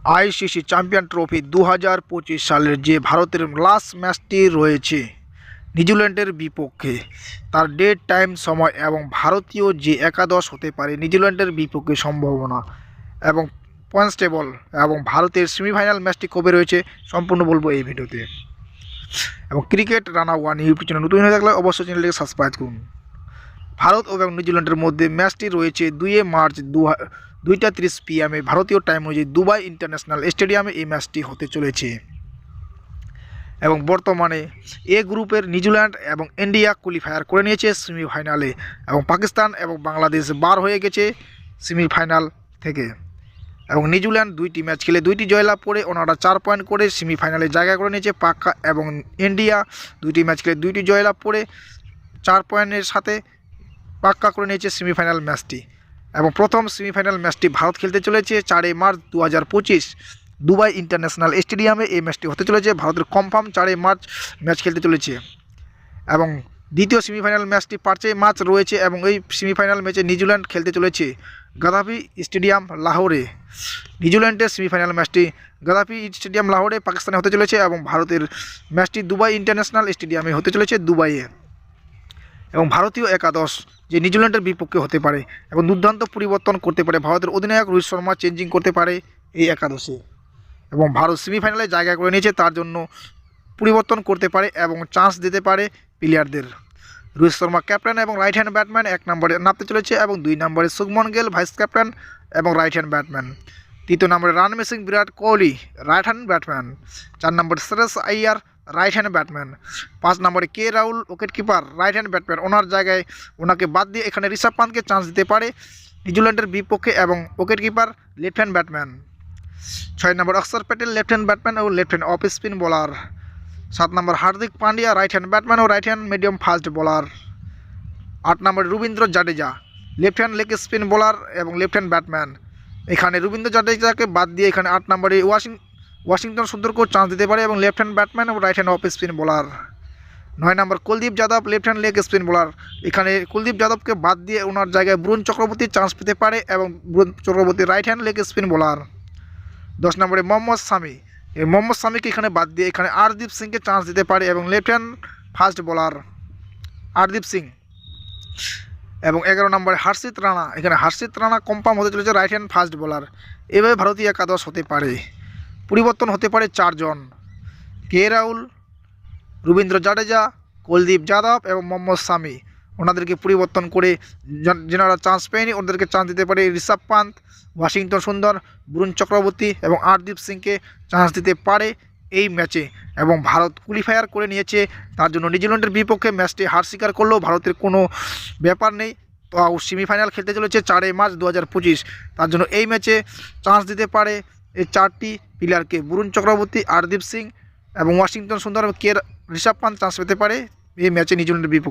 ICC champion trophy 2025 সালের যে ভারতের লাস্ট ম্যাচটি রয়েছে নিউজিল্যান্ডের বিপক্ষে, তার ডেট, টাইম, সময় এবং ভারতীয় যে একাদশ হতে পারে নিউজিল্যান্ডের বিপক্ষে সম্ভাবনা এবং পয়েন্টস টেবল এবং ভারতের সেমিফাইনাল ম্যাচটি কবে রয়েছে সম্পূর্ণ বলবো এই ভিডিওতে। এবং cricket Rana one YouTube channel নতুন হয়ে থাকলে অবশ্যই চ্যানেলটিকে সাবস্ক্রাইব করুন। ভারত এবং নিউজিল্যান্ডের মধ্যে ম্যাচটি রয়েছে 2 মার্চ 2টা 30 PM ভারতীয় টাইম অনুযায়ী দুবাই ইন্টারন্যাশনাল স্টেডিয়ামে এই ম্যাচটি হতে চলেছে। এবং বর্তমানে এ গ্রুপের নিউজিল্যান্ড এবং ইন্ডিয়া কোয়ালিফায়ার করে নিয়েছে সেমিফাইনালে, এবং পাকিস্তান এবং বাংলাদেশ বার হয়ে গেছে সেমিফাইনাল থেকে। এবং নিউজিল্যান্ড 2টি ম্যাচ খেলে 2টি জয়লাভ করে ওনারা 4 পয়েন্ট করে সেমিফাইনালে জায়গা করে নিয়েছে পাক্কা, এবং ইন্ডিয়া 2টি ম্যাচ খেলে 2টি জয়লাভ করে 4 পয়েন্টের সাথে পাক্কা করে নিয়েছে সেমিফাইনাল ম্যাচটি। এবং প্রথম সেমিফাইনাল ম্যাচটি ভারত খেলতে চলেছে 4 মার্চ 2025 দুবাই ইন্টারন্যাশনাল স্টেডিয়ামে এই ম্যাচটি হতে চলেছে। ভারতের কনফার্ম 4 মার্চ ম্যাচ খেলতে চলেছে। এবং দ্বিতীয় সেমিফাইনাল ম্যাচটি 5 মার্চ রয়েছে, এবং এই সেমিফাইনাল ম্যাচে নিউজিল্যান্ড খেলতে চলেছে গাদ্দাফি স্টেডিয়াম লাহোরে। নিউজিল্যান্ডের সেমিফাইনাল ম্যাচটি গাদ্দাফি স্টেডিয়াম লাহোরে পাকিস্তানে হতে চলেছে, এবং ভারতের ম্যাচটি দুবাই ইন্টারন্যাশনাল স্টেডিয়ামে হতে চলেছে দুবাইয়ে। এবং ভারতীয় একাদশ যে নিউজিল্যান্ডের বিপক্ষে হতে পারে এবং দুর্দান্ত পরিবর্তন করতে পারে, ভারতের অধিনায়ক রোহিত শর্মা চেঞ্জিং করতে পারে এই একাদশে। এবং ভারত সেমিফাইনালে জায়গা করে নিয়েছে, তার জন্য পরিবর্তন করতে পারে এবং চান্স দিতে পারে প্লেয়ারদের। রোহিত শর্মা ক্যাপ্টেন এবং রাইট হ্যান্ড ব্যাটম্যান 1 নম্বরে নামতে চলেছে, এবং 2 নম্বরে শুভমন গিল ভাইস ক্যাপ্টেন এবং রাইট হ্যান্ড ব্যাটম্যান। 3 নম্বরে run machine Virat Kohli right hand batsman. 4 নম্বরে Shreyas Iyer right hand batsman. 5 নম্বরে K Rahul wicket keeper right hand batsman. ওনার জায়গায় ওনাকে বাদ দিয়ে এখানে ঋষভ পান্তকে চান্স দিতে পারে নিউজিল্যান্ডের বিপক্ষে, এবং wicket keeper left hand batsman. 6 নম্বর Akshar Patel left hand batsman ও left hand off spin bowler. 7 নম্বর Hardik Pandya right hand batsman ও right hand medium fast bowler. 8 নম্বরে Ravindra Jadeja left hand leg spin bowler এবং লেফট হ্যান্ড ব্যাটম্যান। এখানে রবীন্দ্র জাডেজাকে বাদ দিয়ে এখানে 8 নম্বরে ওয়াশিংটন সুন্দরকেও চান্স দিতে পারে, এবং লেফট হ্যান্ড ব্যাটম্যান এবং right hand off spin bowler. 9 নম্বর Kuldeep Yadav left hand leg spin bowler. এখানে কুলদীপ যাদবকে বাদ দিয়ে ওনার জায়গায় বরুণ চক্রবর্তী চান্স পেতে পারে, এবং Varun Chakraborty right hand leg spin bowler. 10 নম্বরে মোহাম্মদ শামি, এই মোহাম্মদ শামিকে এখানে বাদ দিয়ে এখানে আরদীপ সিংকে চান্স দিতে পারে, এবং left hand fast bowler Arshdeep Singh. এবং 11 নম্বরে হর্ষিত রানা, এখানে হর্ষিত রানা কনফার্ম হতে চলেছে রাইট হ্যান্ড ফাস্ট বোলার। এভাবে ভারতীয় একাদশ হতে পারে, পরিবর্তন হতে পারে 4 জন, কে রাহুল, রবীন্দ্র জাডেজা, কুলদীপ যাদব এবং মোহাম্মদ শামি। ওনাদেরকে পরিবর্তন করে যেনারা চান্স পেয়নি ওনাদেরকে চান্স দিতে পারে ঋষভ পান্ত, ওয়াশিংটন সুন্দর, বরুণ চক্রবর্তী এবং আরদীপ সিংকে চান্স দিতে পারে এই ম্যাচে। এবং ভারত কোয়ালিফায়ার করে নিয়েছে, তার জন্য নিউজিল্যান্ডের বিপক্ষে ম্যাচটি হার স্বীকার করলেও ভারতের কোনো ব্যাপার নেই। তো সেমিফাইনাল খেলতে চলেছে 4 মার্চ 2025, তার জন্য এই ম্যাচে চান্স দিতে পারে এই 4টি প্লেয়ারকে, বরুণ চক্রবর্তী, আরদীপ সিং এবং ওয়াশিংটন সুন্দর এবং ঋষভ পান্ত চান্স পেতে পারে এই ম্যাচে নিউজিল্যান্ডের বিপক্ষে।